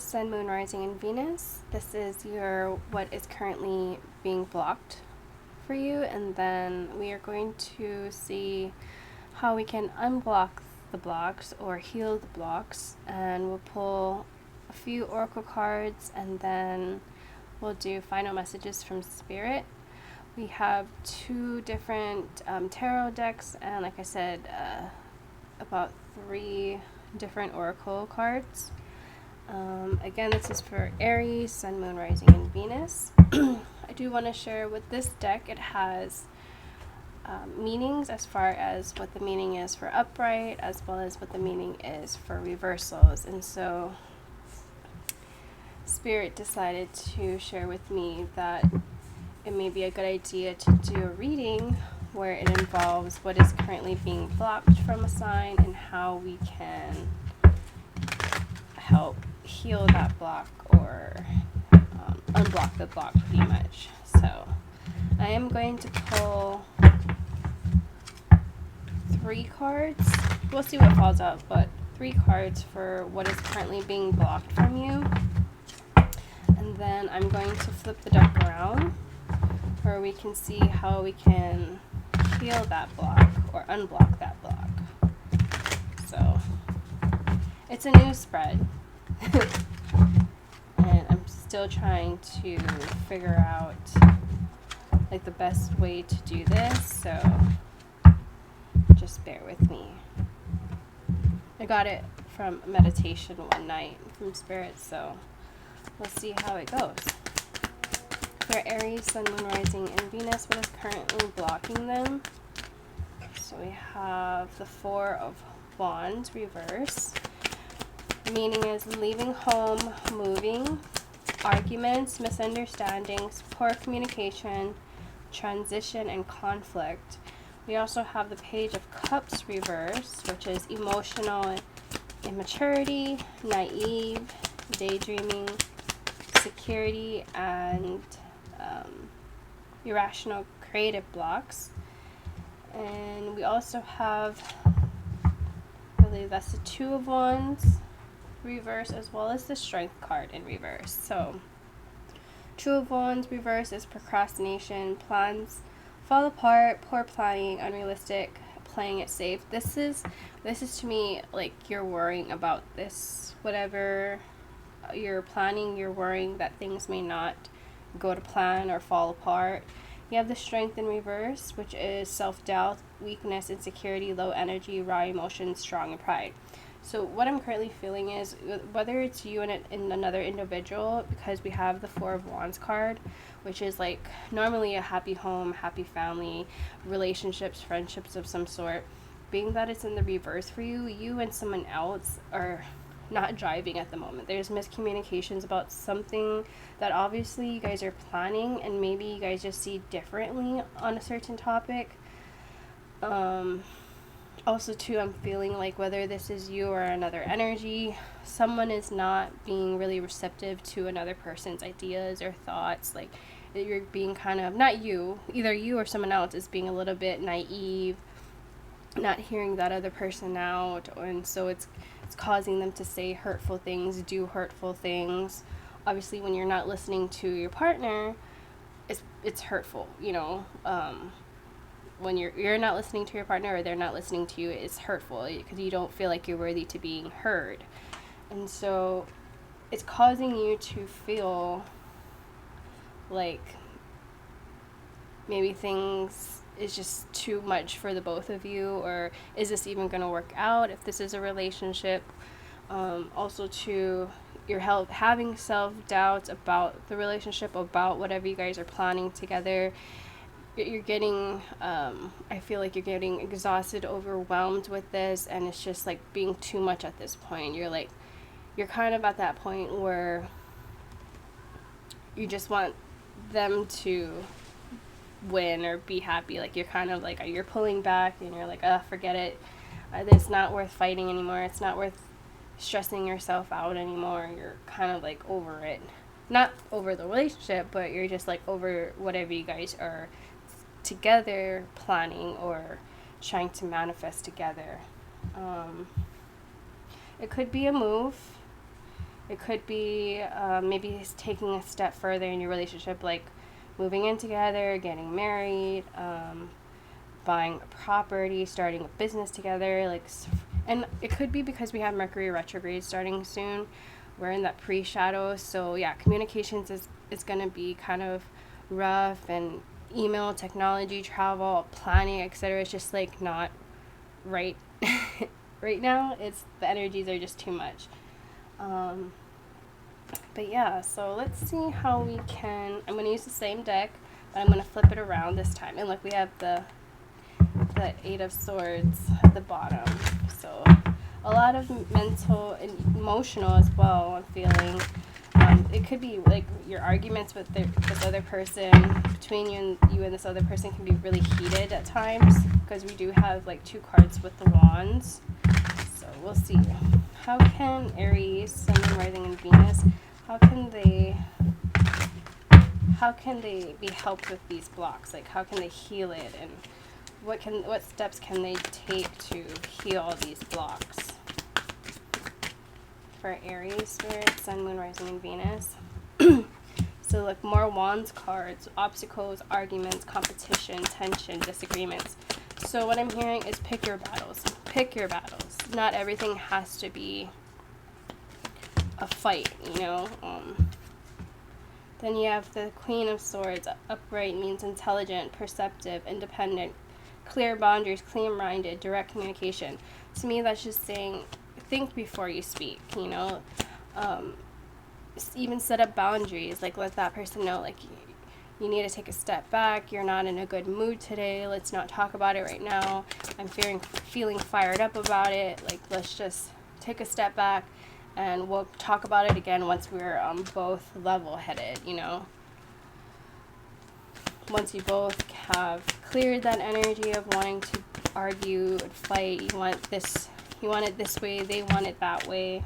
Sun, Moon, Rising, and Venus. This is your what is currently being blocked for you, and then we are going to see how we can unblock the blocks or heal the blocks, and we'll pull a few oracle cards and then we'll do final messages from Spirit. We have two different tarot decks, and like I said, about 3 different oracle cards. Again, this is for Aries, Sun, Moon, Rising, and Venus. I do want to share with this deck, it has meanings as far as what the meaning is for upright, as well as what the meaning is for reversals. And so Spirit decided to share with me that it may be a good idea to do a reading where it involves what is currently being blocked from a sign and how we can help heal that block or unblock the block pretty much. So I am going to pull 3 cards. We'll see what falls out, but 3 cards for what is currently being blocked from you. And then I'm going to flip the deck around where we can see how we can heal that block or unblock that block. So it's a new spread. And I'm still trying to figure out like the best way to do this, so just bear with me. I got it from meditation one night from Spirit, so we'll see how it goes. For Aries, Sun, Moon, Rising, and Venus, what is currently blocking them? So we have the 4 of Wands reverse. Meaning is leaving home, moving, arguments, misunderstandings, poor communication, transition, and conflict. We also have the Page of Cups reverse, which is emotional immaturity, naive, daydreaming, security, and irrational creative blocks. And we also have, I believe that's the 2 of Wands reverse, as well as the Strength card in reverse. So 2 of Wands reverse is procrastination, plans fall apart, poor planning, unrealistic, playing it safe. This is to me like you're worrying about this, whatever you're planning, you're worrying that things may not go to plan or fall apart. You have the Strength in reverse, which is self-doubt, weakness, insecurity, low energy, raw emotions, strong, and pride. So what I'm currently feeling is, whether it's you and another individual, because we have the 4 of Wands card, which is like normally a happy home, happy family, relationships, friendships of some sort, being that it's in the reverse for you, you and someone else are not driving at the moment. There's miscommunications about something that obviously you guys are planning, and maybe you guys just see differently on a certain topic. Also too, I'm feeling like whether this is you or another energy, someone is not being really receptive to another person's ideas or thoughts. Like you're being kind of, not you, either you or someone else is being a little bit naive, not hearing that other person out, and so it's causing them to say hurtful things, do hurtful things. Obviously when you're not listening to your partner, it's hurtful, you know. When you're not listening to your partner or they're not listening to you, it's hurtful because you don't feel like you're worthy to being heard. And so it's causing you to feel like maybe things is just too much for the both of you, or is this even going to work out if this is a relationship? Also too, you're having self-doubts about the relationship, about whatever you guys are planning together. You're getting, I feel like you're getting exhausted, overwhelmed with this, and it's just like being too much at this point. You're kind of at that point where you just want them to win or be happy. Like you're kind of like, you're pulling back and you're like, forget it. It's not worth fighting anymore. It's not worth stressing yourself out anymore. You're kind of like over it. Not over the relationship, but you're just like over whatever you guys are together planning or trying to manifest together. It could be a move. It could be maybe taking a step further in your relationship, like moving in together, getting married, buying a property, starting a business together, and it could be because we have Mercury retrograde starting soon. We're in that pre-shadow, so yeah, communications is going to be kind of rough, and email, technology, travel, planning, etc. It's just like not right right now. The energies are just too much. But yeah, so let's see how we can. I'm going to use the same deck, but I'm going to flip it around this time. And look, we have the Eight of Swords at the bottom. So a lot of mental and emotional as well, I'm feeling. It could be like your arguments with this other person, between you and this other person, can be really heated at times, because we do have like 2 cards with the wands. So we'll see. How can Aries, Sun, Moon, Rising, and Venus, how can they be helped with these blocks? Like, how can they heal it, and what steps can they take to heal these blocks? For Aries spirit, Sun, Moon, Rising, and Venus. So look, more wands cards, obstacles, arguments, competition, tension, disagreements. So what I'm hearing is pick your battles. Pick your battles. Not everything has to be a fight, you know. Then you have the Queen of Swords. Upright means intelligent, perceptive, independent, clear boundaries, clear-minded, direct communication. To me, that's just saying, think before you speak, you know. Even set up boundaries, like let that person know, like, you need to take a step back, you're not in a good mood today, let's not talk about it right now, I'm feeling fired up about it, like, let's just take a step back and we'll talk about it again once we're both level-headed, you know. Once you both have cleared that energy of wanting to argue and fight, you want it this way, they want it that way.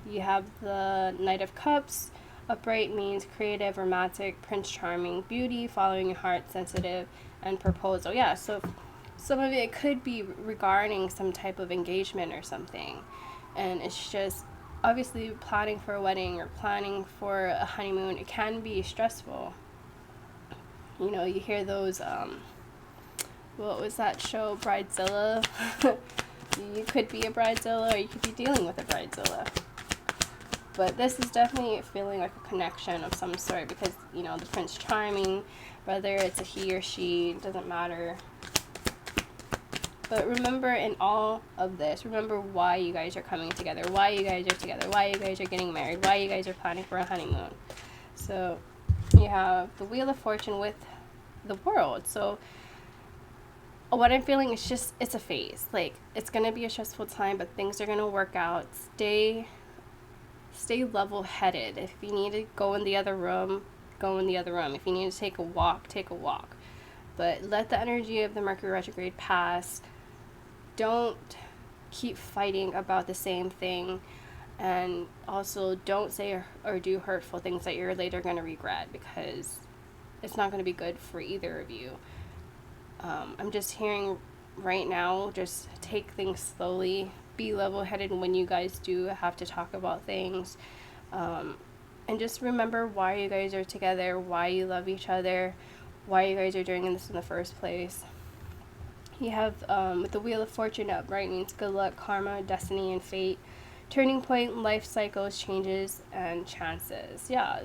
You have the Knight of Cups. Upright means creative, romantic, Prince Charming, beauty, following your heart, sensitive, and proposal. Yeah, so some of it could be regarding some type of engagement or something. And it's just, obviously, planning for a wedding or planning for a honeymoon, it can be stressful. You know, you hear those, what was that show, Bridezilla? You could be a bridezilla, or you could be dealing with a bridezilla. But this is definitely feeling like a connection of some sort, because, you know, the Prince Charming, whether it's a he or she, it doesn't matter. But remember, in all of this, remember why you guys are coming together, why you guys are together, why you guys are getting married, why you guys are planning for a honeymoon. So you have the Wheel of Fortune with the World. So what I'm feeling is just, it's a phase. Like, it's going to be a stressful time, but things are going to work out. Stay level-headed. If you need to go in the other room, go in the other room. If you need to take a walk, take a walk. But let the energy of the Mercury retrograde pass. Don't keep fighting about the same thing. And also, don't say or do hurtful things that you're later going to regret, because it's not going to be good for either of you. I'm just hearing right now, just take things slowly. Be level-headed when you guys do have to talk about things. And just remember why you guys are together, why you love each other, why you guys are doing this in the first place. You have with the Wheel of Fortune upright means good luck, karma, destiny, and fate. Turning point, life cycles, changes, and chances. Yeah,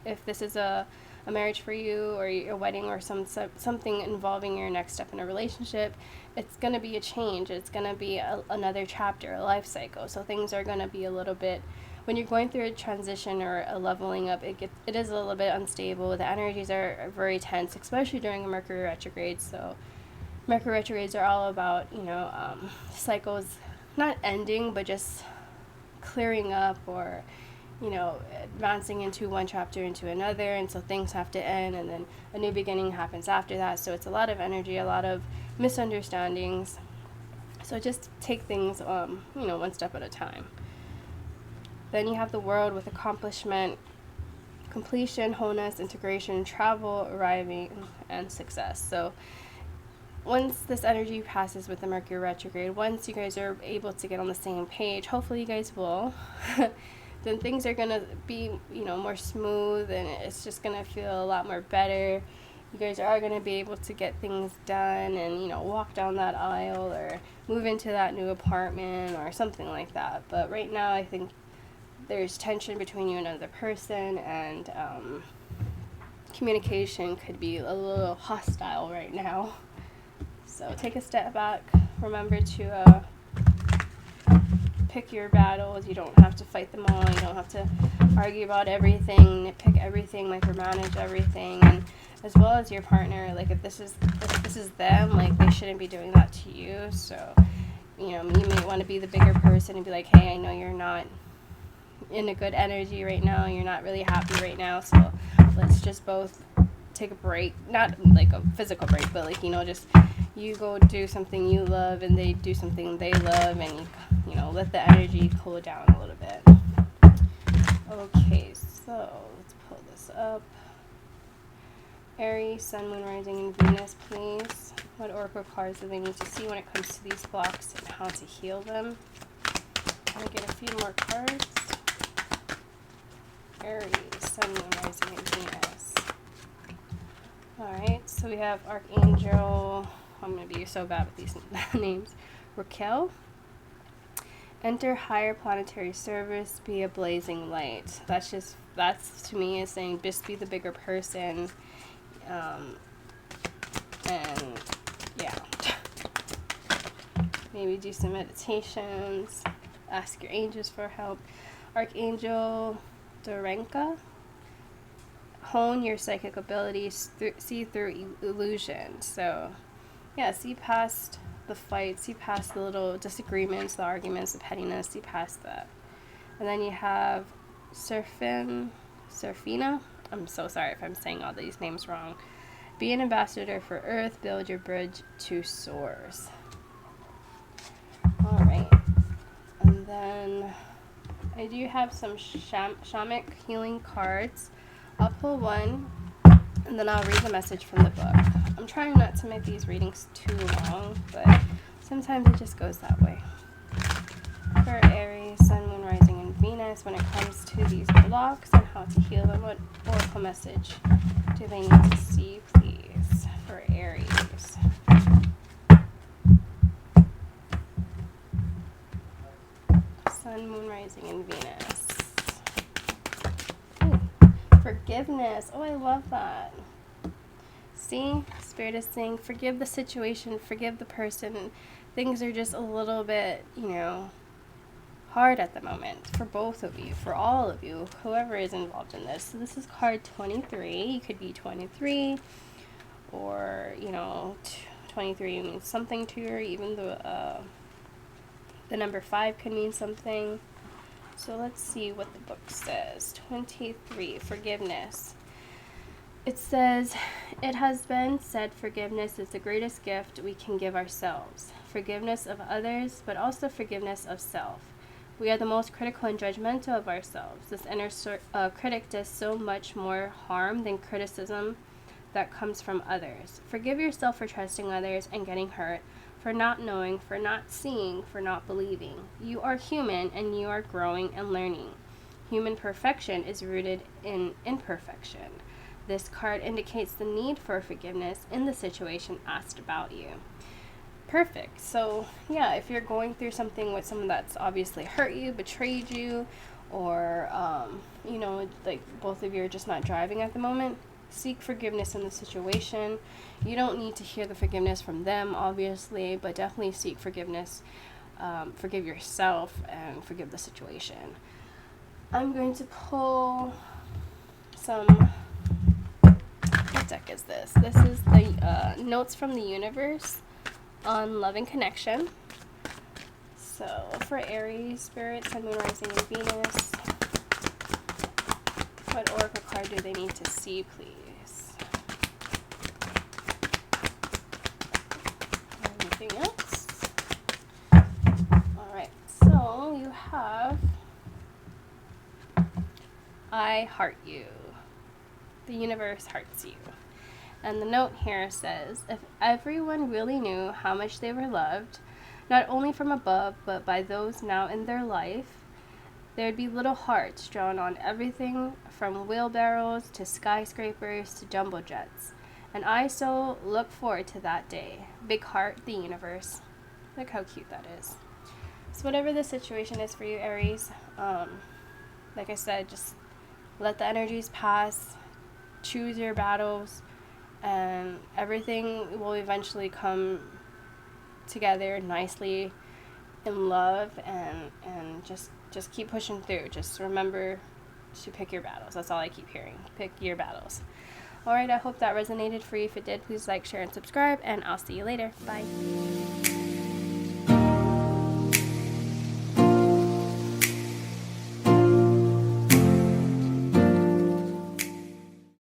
if this is a marriage for you, or a wedding, or something involving your next step in a relationship, it's going to be a change. It's going to be another chapter, a life cycle. So things are going to be a little bit, when you're going through a transition or a leveling up, it is a little bit unstable. The energies are very tense, especially during a Mercury retrograde. So Mercury retrogrades are all about, cycles not ending, but just clearing up, or advancing into one chapter into another, and so things have to end, and then a new beginning happens after that. So it's a lot of energy, a lot of misunderstandings. So just take things one step at a time. Then you have the World with accomplishment, completion, wholeness, integration, travel, arriving, and success. So once this energy passes with the Mercury retrograde, once you guys are able to get on the same page, hopefully you guys will, then things are going to be, more smooth, and it's just going to feel a lot more better. You guys are going to be able to get things done and, walk down that aisle or move into that new apartment or something like that. But right now, I think there's tension between you and another person, and communication could be a little hostile right now. So take a step back. Remember to pick your battles. You don't have to fight them all. You don't have to argue about everything, nitpick everything, micromanage everything. And as well as your partner, like if this is them, like they shouldn't be doing that to you. So, you may want to be the bigger person and be like, hey, I know you're not in a good energy right now. You're not really happy right now. So let's just both take a break. Not like a physical break, but like, just you go do something you love and they do something they love, and you let the energy cool down a little bit. Okay, so let's pull this up. Aries, Sun, Moon, Rising, and Venus, please. What oracle cards do they need to see when it comes to these blocks and how to heal them? I'm going to get a few more cards. Aries, Sun, Moon, Rising, and Venus. Alright, so we have Archangel, I'm going to be so bad with these names, Raquel. Enter higher planetary service, be a blazing light. That's to me is saying just be the bigger person. And yeah, maybe do some meditations, ask your angels for help. Archangel ᴠⁱ hone your psychic abilities, see through illusion. So yeah, see past the fight, see past the little disagreements, the arguments, the pettiness, see past that. And then you have SSᵉᵏ, I'm so sorry if I'm saying all these names wrong. Be an ambassador for Earth, build your bridge to source. Alright, and then I do have some shamanic healing cards. I'll pull one, and then I'll read the message from the book. I'm trying not to make these readings too long, but sometimes it just goes that way. For Aries, Sun, Moon, Rising, and Venus, when it comes to these blocks and how to heal them, what oracle message do they need to see, please, for Aries? Sun, Moon, Rising, and Venus. Forgiveness. Oh, I love that. See, Spirit is saying forgive the situation, forgive the person. Things are just a little bit, hard at the moment for both of you, for all of you, whoever is involved in this. So this is card 23. You could be 23, or 23 means something to you, or even the number 5 could mean something. So let's see what the book says. 23, forgiveness. It says, it has been said forgiveness is the greatest gift we can give ourselves. Forgiveness of others, but also forgiveness of self. We are the most critical and judgmental of ourselves. This inner critic does so much more harm than criticism that comes from others. Forgive yourself for trusting others and getting hurt, for not knowing, for not seeing, for not believing. You are human and you are growing and learning. Human perfection is rooted in imperfection. This card indicates the need for forgiveness in the situation asked about you. Perfect. So yeah, if you're going through something with someone that's obviously hurt you, betrayed you, or like both of you are just not driving at the moment, seek forgiveness in the situation. You don't need to hear the forgiveness from them, obviously, but definitely seek forgiveness. Forgive yourself and forgive the situation. I'm going to pull some... What deck is this? This is the Notes from the Universe on Love and Connection. So for Aries, Spirit, Sun, Moon, Rising, and Venus, what oracle card do they need to see, please? Anything else? Alright, so you have I heart you. The universe hearts you. And the note here says, if everyone really knew how much they were loved, not only from above, but by those now in their life, There would be little hearts drawn on everything from wheelbarrows to skyscrapers to jumbo jets. And I so look forward to that day. Big heart, the universe. Look how cute that is. So whatever the situation is for you, Aries, like I said, just let the energies pass, choose your battles, and everything will eventually come together nicely in love, and just keep pushing through. Just remember to pick your battles. That's all I keep hearing. Pick your battles. Alright, I hope that resonated for you. If it did, please like, share, and subscribe, and I'll see you later. Bye.